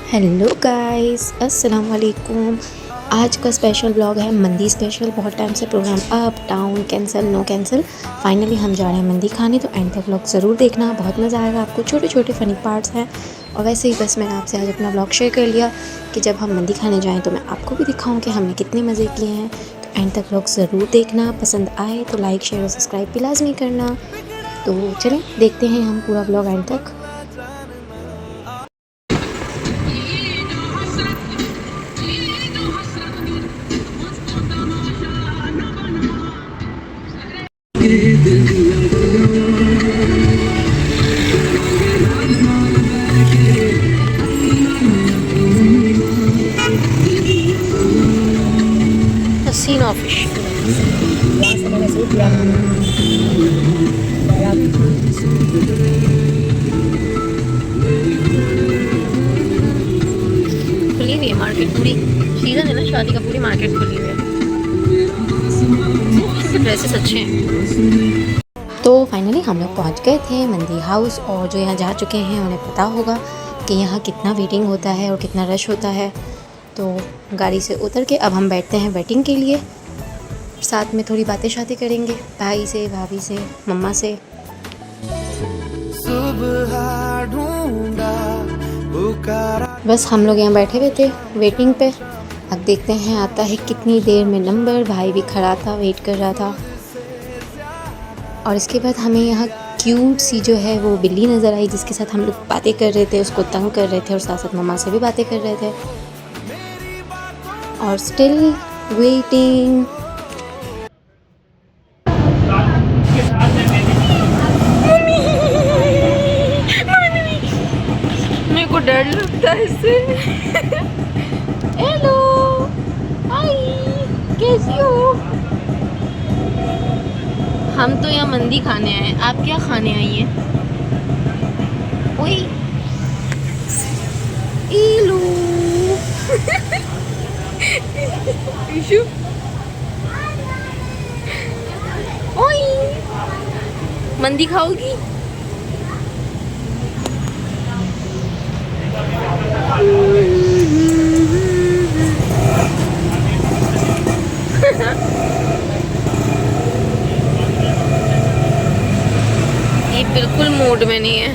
Hello guys, अस्सलाम वालेकुम। आज का स्पेशल ब्लॉग है मंदी स्पेशल। बहुत टाइम से program up down cancel no cancel, finally हम जा रहे हैं मंदी खाने। तो एंड तक ब्लॉग ज़रूर देखना, बहुत मज़ा आएगा आपको। छोटे छोटे फ़नी पार्ट्स हैं। और वैसे ही बस मैंने आपसे आज अपना ब्लॉग शेयर कर लिया कि जब हम मंदी खाने जाएँ तो मैं आपको भी दिखाऊँ कि हमने कितने मज़े किए हैं। तो एंड तक ब्लॉग ज़रूर देखना, पसंद आए तो लाइक शेयर और सब्सक्राइब भी लाजमी करना। तो चलें देखते हैं हम पूरा ब्लॉग एंड तक। हसीना फिश खुली हुई है मार्केट, पूरी सीजन है ना शादी का, पूरी मार्केट खुली हुई है। ड्रेसेस अच्छे हैं। तो फाइनली हम लोग पहुंच गए थे मंदी हाउस। और जो यहाँ जा चुके हैं उन्हें पता होगा कि यहाँ कितना वेटिंग होता है और कितना रश होता है। तो गाड़ी से उतर के अब हम बैठते हैं वेटिंग के लिए। साथ में थोड़ी बातें शातें करेंगे भाई से, भाभी से, मम्मा से। बस हम लोग यहाँ बैठे हुए थे वेटिंग पे। अब देखते हैं आता है कितनी देर में नंबर। भाई भी खड़ा था, वेट कर रहा था। और इसके बाद हमें यहाँ क्यूट सी जो है वो बिल्ली नज़र आई, जिसके साथ हम लोग बातें कर रहे थे, उसको तंग कर रहे थे और साथ साथ मम्मा से भी बातें कर रहे थे। और स्टिल वेटिंग। मेरे को डर लगता है इससे। हेलो, हाय, कैसी हो? हम तो यहाँ मंदी खाने आए हैं, आप क्या खाने आई हैं? ओए, हेलो। इशू, ओए, मंदी खाओगी? ये बिल्कुल मूड में नहीं है।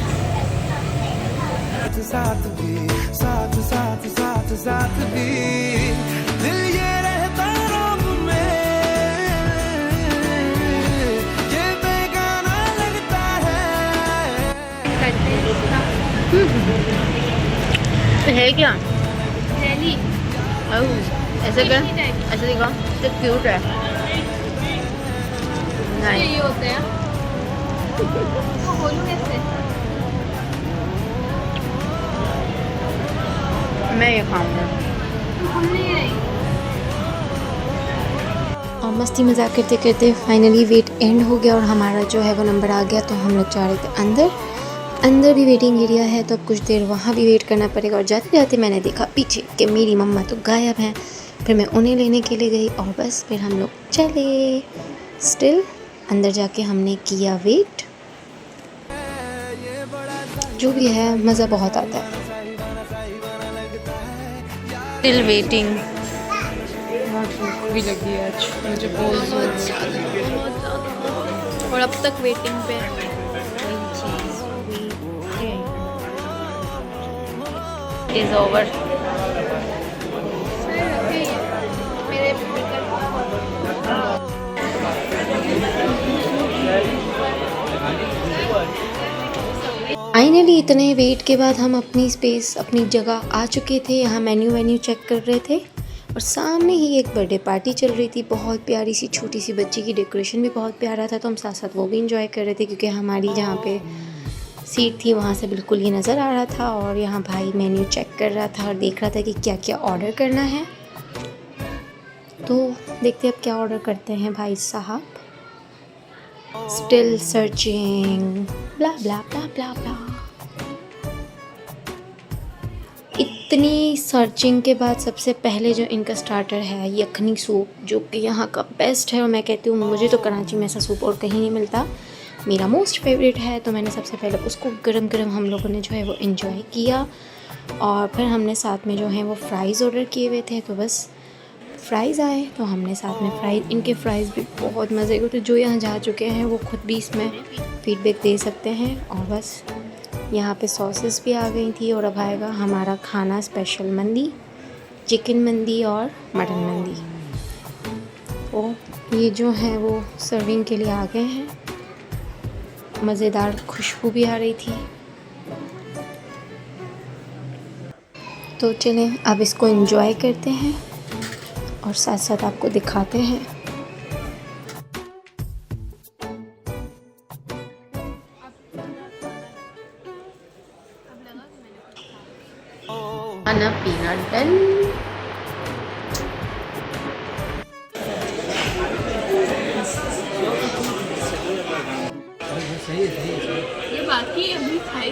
साथ भी साथ साथ साथ साथ भी दिल ये रहता रब में, ये बेगाना लगता है। है क्या? ऐसे क्या? ऐसे दिखा, तो क्यूट है। नहीं ये होते हैं। बोलूं कैसे? मैं ये खाऊंगा। और मस्ती मजाक करते करते फाइनली वेट एंड हो गया और हमारा जो है वो नंबर आ गया। तो हम लोग जा रहे थे अंदर। अंदर भी वेटिंग एरिया है, तो अब कुछ देर वहाँ भी वेट करना पड़ेगा। और जाते जाते मैंने देखा पीछे कि मेरी मम्मा तो गायब हैं। फिर मैं उन्हें लेने के लिए गई और बस फिर हम लोग चले। स्टिल अंदर जाके हमने किया वेट। जो भी है मज़ा बहुत आता है। Still waiting. भी लगी है आज मुझे बहुत और अब तक वेटिंग पे इज ओवर। फाइनली इतने वेट के बाद हम अपनी स्पेस, अपनी जगह आ चुके थे। यहाँ मेन्यू चेक कर रहे थे और सामने ही एक बर्थडे पार्टी चल रही थी। बहुत प्यारी सी छोटी सी बच्ची की डेकोरेशन भी बहुत प्यारा था। तो हम साथ साथ वो भी इंजॉय कर रहे थे, क्योंकि हमारी जहाँ पे सीट थी वहाँ से बिल्कुल ये नज़र आ रहा था। और यहाँ भाई मेन्यू चेक कर रहा था और देख रहा था कि क्या क्या ऑर्डर करना है। तो देखते अब क्या ऑर्डर करते हैं भाई साहब। स्टिल सर्चिंग, ब्ला ब्ला ब्ला ब्ला ब्ला। इतनी सर्चिंग के बाद सबसे पहले जो इनका स्टार्टर है यखनी सूप, जो कि यहाँ का बेस्ट है। और मैं कहती हूँ मुझे तो कराची में ऐसा सूप और कहीं नहीं मिलता। मेरा मोस्ट फेवरेट है, तो मैंने सबसे पहले उसको गरम गरम हम लोगों ने जो है वो इन्जॉय किया। और फिर हमने साथ में जो है वो फ़्राइज़ ऑर्डर किए हुए थे, तो बस फ़्राइज़ आए तो हमने साथ में फ़्राइज़, इनके फ़्राइज़ भी बहुत मज़े के, तो जो यहाँ जा चुके हैं वो खुद भी इसमें फ़ीडबैक दे सकते हैं। और बस यहाँ पे सॉसेस भी आ गई थी और अब आएगा हमारा खाना स्पेशल मंदी, चिकन मंदी और मटन मंदी। तो ये जो है वो सर्विंग के लिए आ गए हैं। मज़ेदार खुशबू भी आ रही थी। तो चलें अब इसको एंजॉय करते हैं और साथ साथ आपको दिखाते हैं। खाना पीना डन। ये बाकी अभी खाई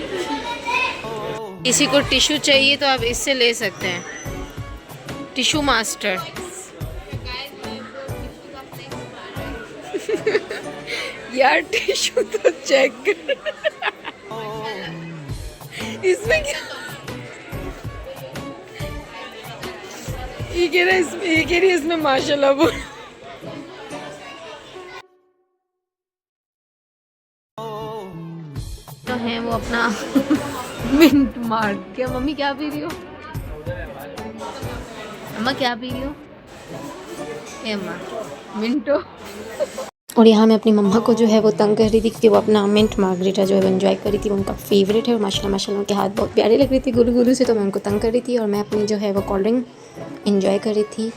किसी को टिश्यू चाहिए तो आप इससे ले सकते हैं, टिश्यू मास्टर। यार टिश्यू तो चेक कर। इसमें क्या ये कह रही इसमें माशाल्लाह बोल। तो है वो अपना मिंट मार। क्या मम्मी क्या पी रही हो? अम्मा क्या पी रही हो? ए अम्मा मिंटो। और यहाँ मैं अपनी मम्मा को जो है वो तंग कर रही थी क्योंकि वो अपना मिंट मार्गरीटा जो है वो एंजॉय कर रही थी। वो उनका फेवरेट है और माशाल्लाह माशाल्लाह उनके हाथ बहुत प्यारे लग रही थी गुलू गुलू से, तो मैं उनको तंग कर रही थी और मैं अपनी जो है वो कोल्ड ड्रिंक एंजॉय कर रही थी।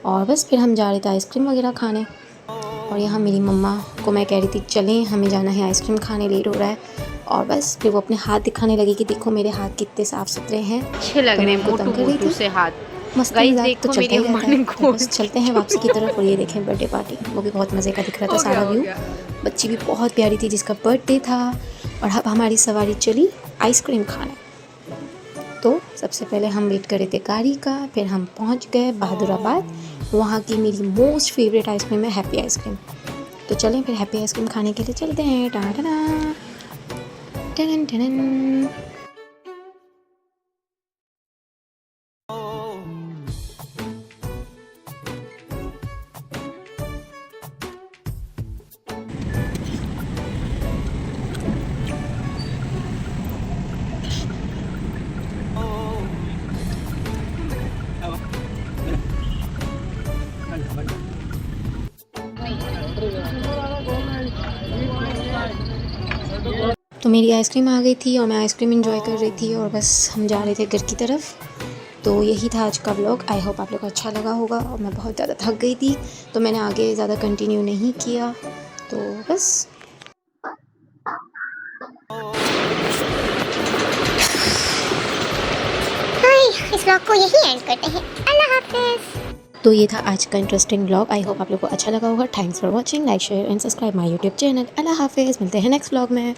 और बस फिर हम जा रहे थे आइसक्रीम वगैरह खाने। और यहाँ मेरी मम्मा को मैं कह रही थी चलें हमें जाना है आइसक्रीम खाने, लेट हो रहा है। और बस फिर वो अपने हाथ दिखाने लगी कि देखो मेरे हाथ कितने साफ़ सुथरे हैं, अच्छे लग रहे हैं तंग कर रही थी से हाथ। मस्त गाइस मजाक तो देखो चलता ही मेरी रहता अम्मा ने है। तो बस गोश्त चलते हैं वापसी की तरफ। और ये देखें बर्थडे पार्टी, वो भी बहुत मज़े का दिख रहा था सारा व्यू। बच्ची भी बहुत प्यारी थी जिसका बर्थडे था। और अब हमारी सवारी चली आइसक्रीम खाने। तो सबसे पहले हम वेट कर रहे थे गाड़ी का, फिर हम पहुंच गए बहादुराबाद। वहाँ की मेरी मोस्ट फेवरेट आइसक्रीम है हैप्पी आइसक्रीम। तो चलें फिर हैप्पी आइसक्रीम खाने के लिए चलते हैं। टाटा टन टन। तो मेरी आइसक्रीम आ गई थी और मैं आइसक्रीम एंजॉय कर रही थी और बस हम जा रहे थे घर की तरफ। तो यही था आज का व्लॉग। आई होप आप लोग को अच्छा लगा होगा। और मैं बहुत ज़्यादा थक गई थी तो मैंने आगे ज़्यादा कंटिन्यू नहीं किया। तो बस इस व्लॉग को यही एंड करते हैं। अल्लाह हाफिज़। तो ये था आज का इंटरेस्टिंग व्लॉग। आई होप आप लोग को अच्छा लगा होगा। Thanks for watching. Like share and subscribe my YouTube channel. अल्लाह हाफिज़। मिलते हैं नेक्स्ट व्लॉग में।